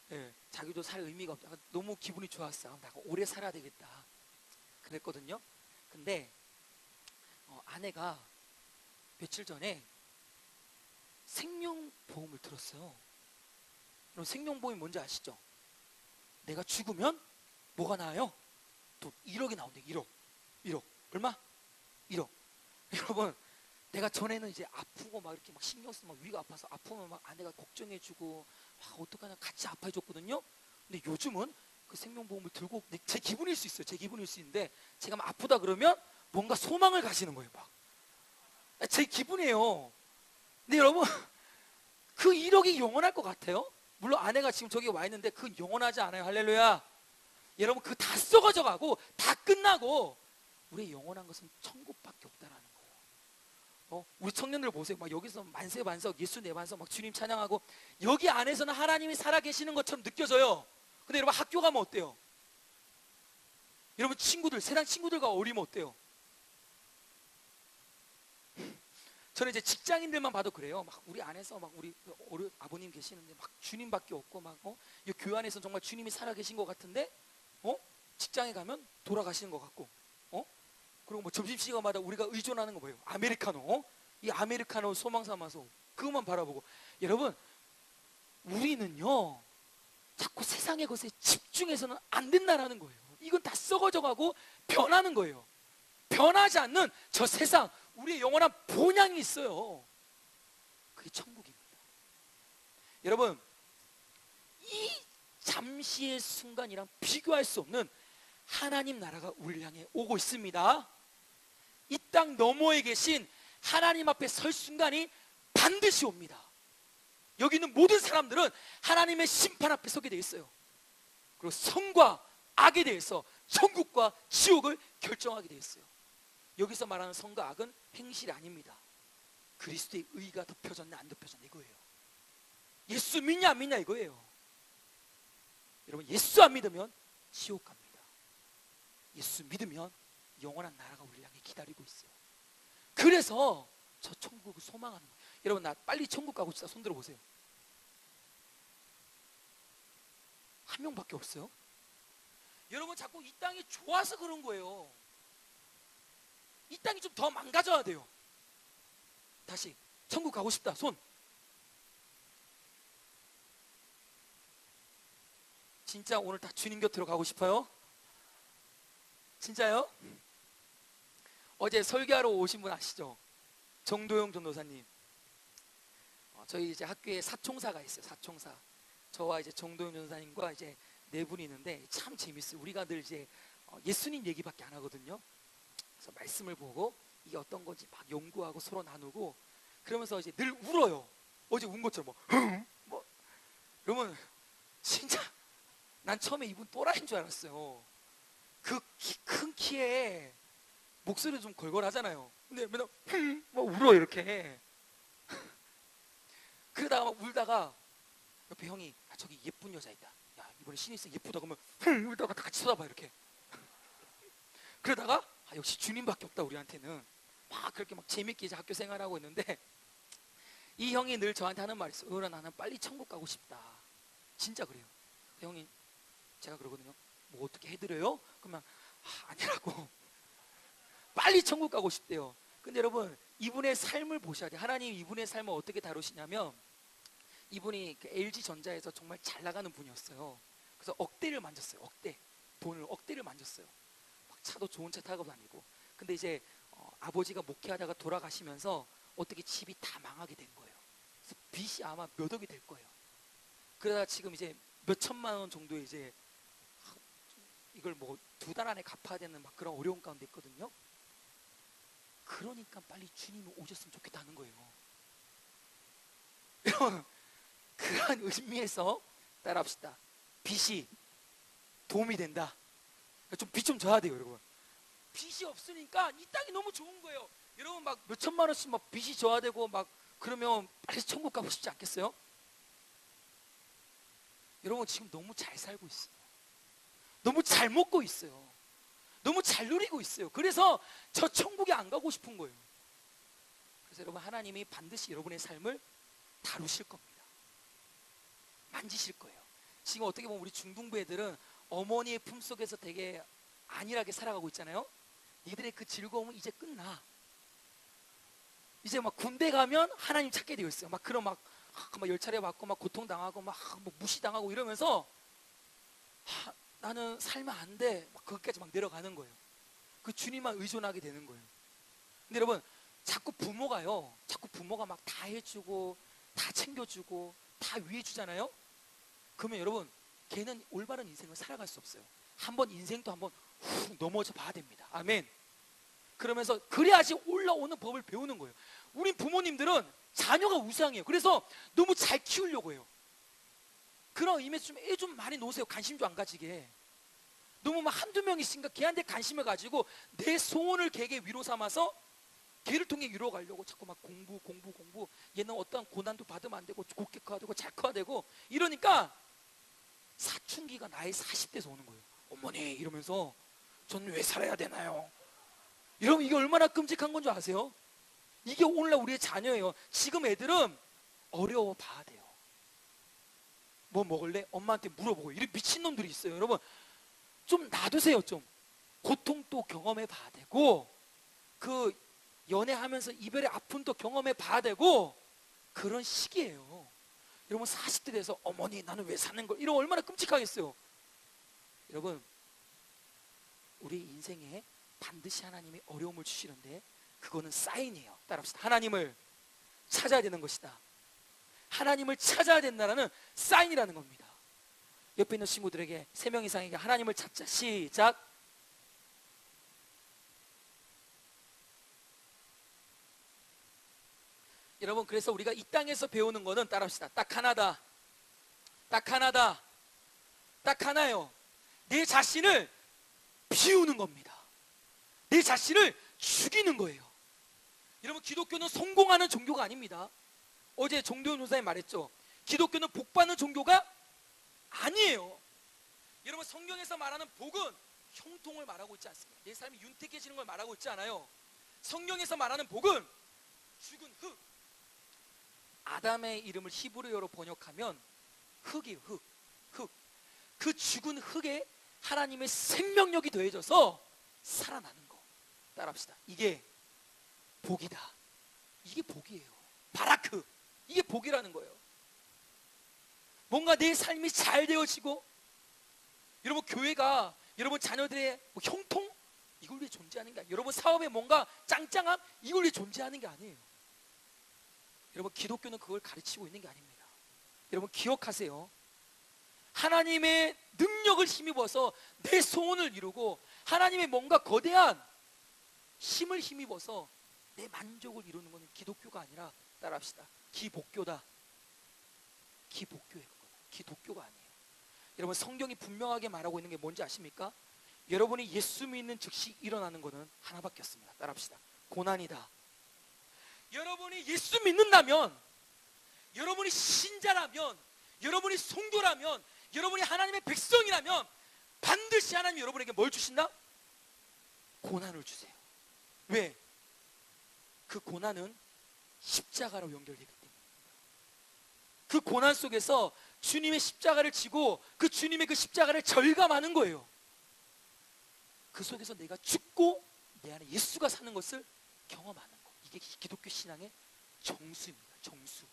네, 자기도 살 의미가 없다. 너무 기분이 좋았어요. 내가 오래 살아야 되겠다. 그랬거든요. 근데 아내가 며칠 전에 생명보험을 들었어요. 그럼 생명보험이 뭔지 아시죠? 내가 죽으면 뭐가 나와요? 또 1억이 나온대. 1억. 얼마? 1억. 여러분, 내가 전에는 이제 아프고 막 이렇게 막 신경 쓰고 막 위가 아파서 아프면 막 아내가 걱정해주고 어떡하냐 같이 아파해줬거든요. 근데 요즘은 그 생명보험을 들고 제 기분일 수 있어요. 제 기분일 수 있는데 제가 막 아프다 그러면 뭔가 소망을 가지는 거예요. 막 제 기분이에요. 근데 여러분, 그 1억이 영원할 것 같아요? 물론 아내가 지금 저기 와 있는데 그건 영원하지 않아요. 할렐루야. 여러분, 그 다 썩어져 가고 다 끝나고 우리의 영원한 것은 천국밖에 없다라는 거예요. 우리 청년들 보세요. 막 여기서 만세반석, 예수 내반석 막 주님 찬양하고 여기 안에서는 하나님이 살아계시는 것처럼 느껴져요. 근데 여러분 학교 가면 어때요? 여러분 친구들, 세상 친구들과 어울리면 어때요? 저는 이제 직장인들만 봐도 그래요. 막 우리 안에서 막 우리 아버님 계시는데 막 주님밖에 없고 막 이 교회 안에서 정말 주님이 살아 계신 것 같은데 직장에 가면 돌아가시는 것 같고 그리고 뭐 점심시간마다 우리가 의존하는 거 뭐예요? 아메리카노. 이 아메리카노 소망 삼아서 그것만 바라보고 여러분 우리는요 자꾸 세상의 것에 집중해서는 안 된다라는 거예요. 이건 다 썩어져가고 변하는 거예요. 변하지 않는 저 세상 우리의 영원한 본향이 있어요. 그게 천국입니다. 여러분 이 잠시의 순간이랑 비교할 수 없는 하나님 나라가 우리를 향해 오고 있습니다. 이 땅 너머에 계신 하나님 앞에 설 순간이 반드시 옵니다. 여기 있는 모든 사람들은 하나님의 심판 앞에 서게 돼 있어요. 그리고 선과 악에 대해서 천국과 지옥을 결정하게 돼 있어요. 여기서 말하는 선과 악은 행실이 아닙니다. 그리스도의 의가 덮여졌냐 안 덮여졌냐 이거예요. 예수 믿냐 안 믿냐 이거예요. 여러분 예수 안 믿으면 지옥 갑니다. 예수 믿으면 영원한 나라가 우리 향해 기다리고 있어요. 그래서 저 천국을 소망하는 거예요. 여러분 나 빨리 천국 가고 싶다 손 들어보세요. 한 명밖에 없어요. 여러분 자꾸 이 땅이 좋아서 그런 거예요. 이 땅이 좀 더 망가져야 돼요. 다시 천국 가고 싶다 손. 진짜 오늘 다 주님 곁으로 가고 싶어요? 진짜요? 어제 설교하러 오신 분 아시죠? 정도영 전도사님. 저희 이제 학교에 사총사가 있어요. 사총사. 저와 이제 정도영 전도사님과 이제 네 분이 있는데 참 재밌어요. 우리가 늘 이제 예수님 얘기밖에 안 하거든요. 그래서 말씀을 보고 이게 어떤 건지 막 연구하고 서로 나누고 그러면서 이제 늘 울어요. 어제 운 것처럼 뭐 그러면 진짜 난 처음에 이분 또라이인 줄 알았어요. 그 큰 키에 목소리 좀 걸걸하잖아요. 근데 맨날 막 울어 이렇게. 그러다가 막 울다가 옆에 형이 저기 예쁜 여자 있다. 야 이번에 신입생 예쁘다 그러면 울다가 다 같이 쳐다봐 이렇게. 그러다가 역시 주님밖에 없다 우리한테는. 막 그렇게 막 재밌게 이제 학교 생활하고 있는데 이 형이 늘 저한테 하는 말이 있어요. 나는 빨리 천국 가고 싶다. 진짜 그래요. 그 형이 제가 그러거든요. 뭐 어떻게 해드려요? 그러면 아니라고. 빨리 천국 가고 싶대요. 근데 여러분 이분의 삶을 보셔야 돼요. 하나님 이분의 삶을 어떻게 다루시냐면 이분이 그 LG전자에서 정말 잘 나가는 분이었어요. 그래서 억대를 만졌어요. 억대. 돈을 억대를 만졌어요. 막 차도 좋은 차 타고 다니고. 근데 이제 아버지가 목회하다가 돌아가시면서 어떻게 집이 다 망하게 된 거예요. 그래서 빚이 아마 몇 억이 될 거예요. 그러다 지금 이제 몇 천만 원 정도 이제 이걸 뭐 2달 안에 갚아야 되는 막 그런 어려운 가운데 있거든요. 그러니까 빨리 주님이 오셨으면 좋겠다는 거예요. 여러분 그런 의미에서 따라합시다. 빚이 도움이 된다. 좀 빚 좀 져야 돼요, 여러분. 빚이 없으니까 이 땅이 너무 좋은 거예요. 여러분 막 몇 천만 원씩 막 빚이 져야 되고 막 그러면 빨리 천국 가고 싶지 않겠어요? 여러분 지금 너무 잘 살고 있어요. 너무 잘 먹고 있어요. 너무 잘 누리고 있어요. 그래서 저 천국에 안 가고 싶은 거예요. 그래서 여러분 하나님이 반드시 여러분의 삶을 다루실 겁니다. 만지실 거예요. 지금 어떻게 보면 우리 중등부 애들은 어머니의 품속에서 되게 안일하게 살아가고 있잖아요. 니들의 그 즐거움은 이제 끝나. 이제 막 군대 가면 하나님 찾게 되어 있어요. 막 그런 막 열차례 받고 막 고통당하고 막 뭐 무시당하고 이러면서 나는 살면 안 돼. 막 거기까지 막 내려가는 거예요. 그 주님만 의존하게 되는 거예요. 근데 여러분 자꾸 부모가 막 다 해주고 다 챙겨주고 다 위해주잖아요. 그러면 여러분 걔는 올바른 인생을 살아갈 수 없어요. 한번 인생도 한번 훅 넘어져 봐야 됩니다. 아멘. 그러면서 그래야지 올라오는 법을 배우는 거예요. 우리 부모님들은 자녀가 우상이에요. 그래서 너무 잘 키우려고 해요. 그런 의미에서 좀 애 좀 많이 놓으세요. 관심 좀 안 가지게. 너무 막 한두 명 있으니까 걔한테 관심을 가지고 내 소원을 걔에게 위로 삼아서 걔를 통해 위로 가려고 자꾸 막 공부 얘는 어떠한 고난도 받으면 안 되고 곱게 커야 되고 잘 커야 되고 이러니까 사춘기가 나이 40대에서 오는 거예요. 어머니 이러면서 저는 왜 살아야 되나요? 여러분 이게 얼마나 끔찍한 건 줄 아세요? 이게 오늘날 우리의 자녀예요. 지금 애들은 어려워 봐야 돼요. 뭐 먹을래? 엄마한테 물어보고 이런 미친놈들이 있어요. 여러분 좀 놔두세요. 좀 고통도 경험해 봐야 되고 그 연애하면서 이별의 아픔도 경험해 봐야 되고 그런 시기예요. 여러분 40대 돼서 어머니 나는 왜 사는 걸 이러면 얼마나 끔찍하겠어요. 여러분 우리 인생에 반드시 하나님이 어려움을 주시는데 그거는 사인이에요. 따라합시다. 하나님을 찾아야 되는 것이다. 하나님을 찾아야 된다는 사인이라는 겁니다. 옆에 있는 친구들에게 3명 이상에게 하나님을 찾자. 시작. 여러분 그래서 우리가 이 땅에서 배우는 거는 따라합시다. 딱 하나다. 딱 하나다. 딱 하나요. 내 자신을 비우는 겁니다. 내 자신을 죽이는 거예요. 여러분 기독교는 성공하는 종교가 아닙니다. 어제 정도현 교사님 말했죠. 기독교는 복받는 종교가 아니에요. 여러분 성경에서 말하는 복은 형통을 말하고 있지 않습니다. 내 삶이 윤택해지는 걸 말하고 있지 않아요. 성경에서 말하는 복은 죽은 흙. 아담의 이름을 히브리어로 번역하면 흙이에요. 흙. 그 죽은 흙에 하나님의 생명력이 더해져서 살아나는 거. 따라합시다. 이게 복이다. 이게 복이에요. 바라크. 이게 복이라는 거예요. 뭔가 내 삶이 잘 되어지고 여러분 교회가 여러분 자녀들의 뭐 형통 이걸 위해 존재하는 게 아니에요. 여러분 사업에 뭔가 짱짱함 이걸 위해 존재하는 게 아니에요. 여러분 기독교는 그걸 가르치고 있는 게 아닙니다. 여러분 기억하세요. 하나님의 능력을 힘입어서 내 소원을 이루고 하나님의 뭔가 거대한 힘을 힘입어서 내 만족을 이루는 것은 기독교가 아니라 따라합시다. 기복교다. 기복교예요. 기독교가 아니에요. 여러분 성경이 분명하게 말하고 있는 게 뭔지 아십니까? 여러분이 예수 믿는 즉시 일어나는 것은 하나밖에 없습니다. 따라합시다. 고난이다. 여러분이 예수 믿는다면, 여러분이 신자라면, 여러분이 성도라면, 여러분이 하나님의 백성이라면 반드시 하나님이 여러분에게 뭘 주신다? 고난을 주세요. 왜? 그 고난은 십자가로 연결되기 때문입니다. 그 고난 속에서 주님의 십자가를 지고 그 주님의 그 십자가를 절감하는 거예요. 그 속에서 내가 죽고 내 안에 예수가 사는 것을 경험하는 거. 이게 기독교 신앙의 정수입니다. 정수.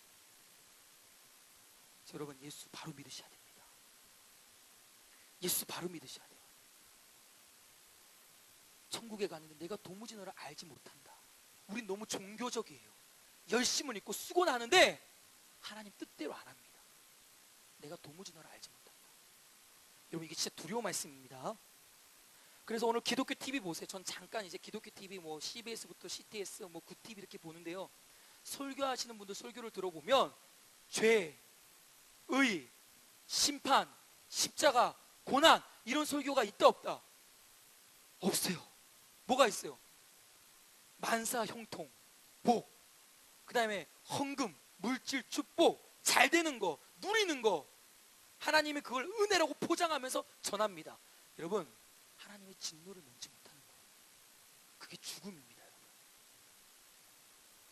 여러분 예수 바로 믿으셔야 됩니다. 예수 바로 믿으셔야 돼요. 천국에 가는데 내가 도무지 너를 알지 못한다. 우린 너무 종교적이에요. 열심은 있고 수고는 하는데 하나님 뜻대로 안 합니다. 내가 도무지 너를 알지 못한다. 여러분 이게 진짜 두려운 말씀입니다. 그래서 오늘 기독교 TV 보세요. 전 잠깐 이제 기독교 TV 뭐 CBS부터 CTS 뭐 구TV 이렇게 보는데요. 설교하시는 분들 설교를 들어보면 죄, 의, 심판, 십자가, 고난 이런 설교가 있다 없다? 없어요. 뭐가 있어요? 만사 형통, 복, 그 다음에 헌금, 물질, 축복, 잘 되는 거, 누리는 거 하나님이 그걸 은혜라고 포장하면서 전합니다. 여러분 하나님의 진노를 면치 못하는 거예요. 그게 죽음입니다. 여러분.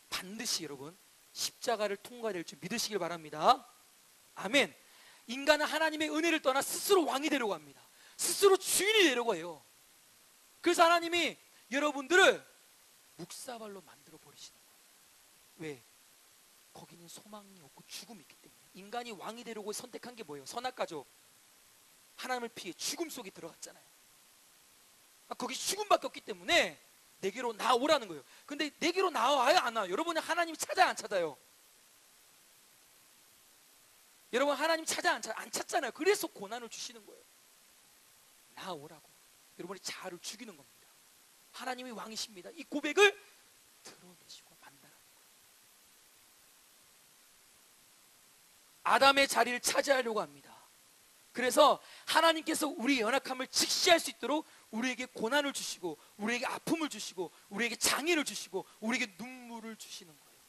반드시 여러분 십자가를 통과해야 될 줄 믿으시길 바랍니다. 아멘. 인간은 하나님의 은혜를 떠나 스스로 왕이 되려고 합니다. 스스로 주인이 되려고 해요. 그래서 하나님이 여러분들을 묵사발로 만들어 버리시는 거예요. 왜? 거기는 소망이 없고 죽음이 있기 때문에. 인간이 왕이 되려고 선택한 게 뭐예요? 선악과죠. 하나님을 피해 죽음 속에 들어갔잖아요. 거기 죽음밖에 없기 때문에 내게로 나오라는 거예요. 근데 내게로 나와요 안 나와요? 여러분은 하나님 찾아요 안 찾아요? 여러분 하나님 찾아 안 찾잖아요. 그래서 고난을 주시는 거예요. 나오라고. 여러분의 자아를 죽이는 겁니다. 하나님이 왕이십니다. 이 고백을 드러내시고 만나라는 거예요. 아담의 자리를 차지하려고 합니다. 그래서 하나님께서 우리의 연약함을 직시할 수 있도록 우리에게 고난을 주시고 우리에게 아픔을 주시고 우리에게 장애를 주시고 우리에게 눈물을 주시는 거예요.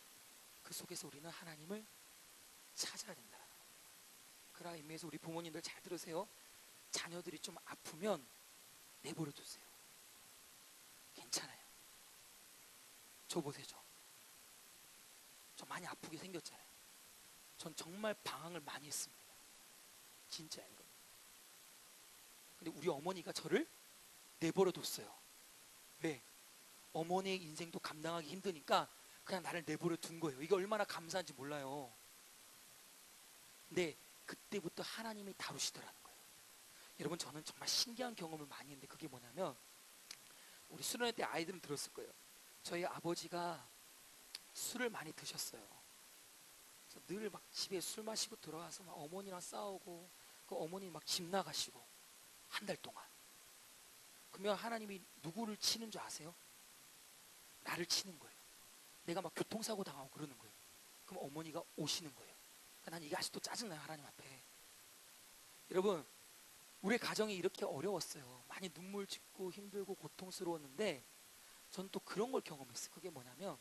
그 속에서 우리는 하나님을 찾아야 된다는 거예요. 그러나 의미에서 우리 부모님들 잘 들으세요. 자녀들이 좀 아프면 내버려 두세요. 괜찮아요. 저 보세요. 저 많이 아프게 생겼잖아요. 전 정말 방황을 많이 했습니다. 진짜 이거. 근데 우리 어머니가 저를 내버려 뒀어요. 왜? 어머니의 인생도 감당하기 힘드니까 그냥 나를 내버려 둔 거예요. 이게 얼마나 감사한지 몰라요. 근데 그때부터 하나님이 다루시더라는 거예요. 여러분, 저는 정말 신기한 경험을 많이 했는데 그게 뭐냐면, 우리 수련회 때 아이들은 들었을 거예요. 저희 아버지가 술을 많이 드셨어요. 그래서 늘 막 집에 술 마시고 들어와서 막 어머니랑 싸우고, 그 어머니 막 집 나가시고 한 달 동안. 그러면 하나님이 누구를 치는 줄 아세요? 나를 치는 거예요. 내가 막 교통사고 당하고 그러는 거예요. 그럼 어머니가 오시는 거예요. 그러니까 난 이게 아직도 짜증나요, 하나님 앞에. 여러분, 우리 가정이 이렇게 어려웠어요. 많이 눈물 짓고 힘들고 고통스러웠는데, 전 또 그런 걸 경험했어요. 그게 뭐냐면,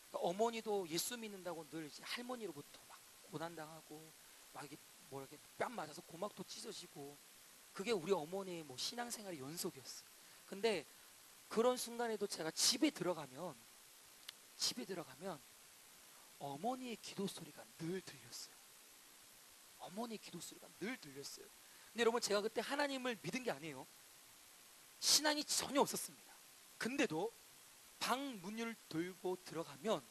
그러니까 어머니도 예수 믿는다고 늘 이제 할머니로부터 막 고난당하고, 막 이게 뭐 이렇게 뺨 맞아서 고막도 찢어지고, 그게 우리 어머니의 뭐 신앙생활의 연속이었어요. 근데 그런 순간에도 제가 집에 들어가면 어머니의 기도 소리가 늘 들렸어요. 어머니의 기도 소리가 늘 들렸어요. 근데 여러분, 제가 그때 하나님을 믿은 게 아니에요. 신앙이 전혀 없었습니다. 근데도 방 문을 들고 들어가면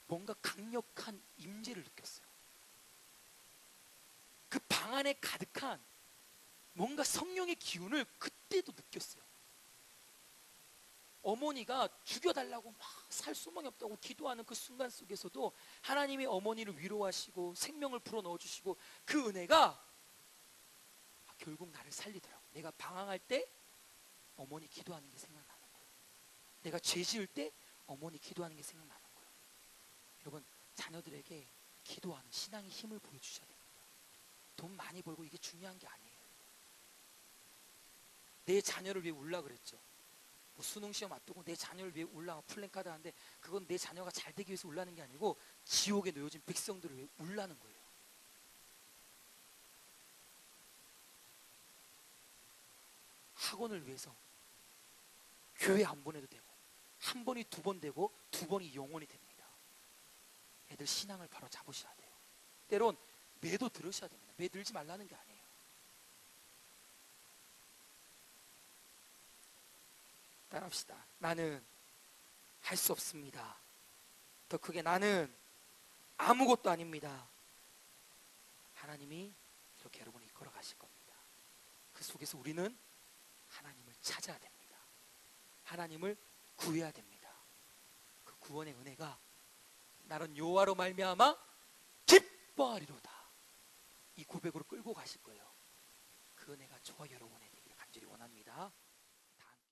뭔가 강력한 임재를 느꼈어요. 그 방 안에 가득한 뭔가 성령의 기운을 그때도 느꼈어요. 어머니가 죽여달라고 막 살 수만이 없다고 기도하는 그 순간 속에서도 하나님이 어머니를 위로하시고 생명을 불어넣어주시고, 그 은혜가 결국 나를 살리더라고요. 내가 방황할 때 어머니 기도하는 게 생각나는 거예요. 내가 죄 지을 때 어머니 기도하는 게 생각나는 거예요. 여러분, 자녀들에게 기도하는 신앙의 힘을 보여주셔야 됩니다. 돈 많이 벌고 이게 중요한 게 아니에요. 내 자녀를 위해 울라 그랬죠. 뭐 수능 시험 앞두고 내 자녀를 위해 울라 플랜카드 하는데, 그건 내 자녀가 잘 되기 위해서 울라는 게 아니고 지옥에 놓여진 백성들을 위해 울라는 거예요. 학원을 위해서 교회 안 보내도 되고, 한 번이 두 번 되고 두 번이 영원히 됩니다. 애들 신앙을 바로 잡으셔야 돼요. 때론 매도 들으셔야 됩니다. 매 들지 말라는 게 아니에요. 따라합시다. 나는 할 수 없습니다. 더 크게, 나는 아무것도 아닙니다. 하나님이 이렇게 여러분을 이끌어 가실 겁니다. 그 속에서 우리는 하나님을 찾아야 됩니다. 하나님을 구해야 됩니다. 그 구원의 은혜가 나는 여호와로 말미암아 기뻐하리로다, 이 고백으로 끌고 가실 거예요. 그 은혜가 저와 여러분의 되기를 간절히 원합니다.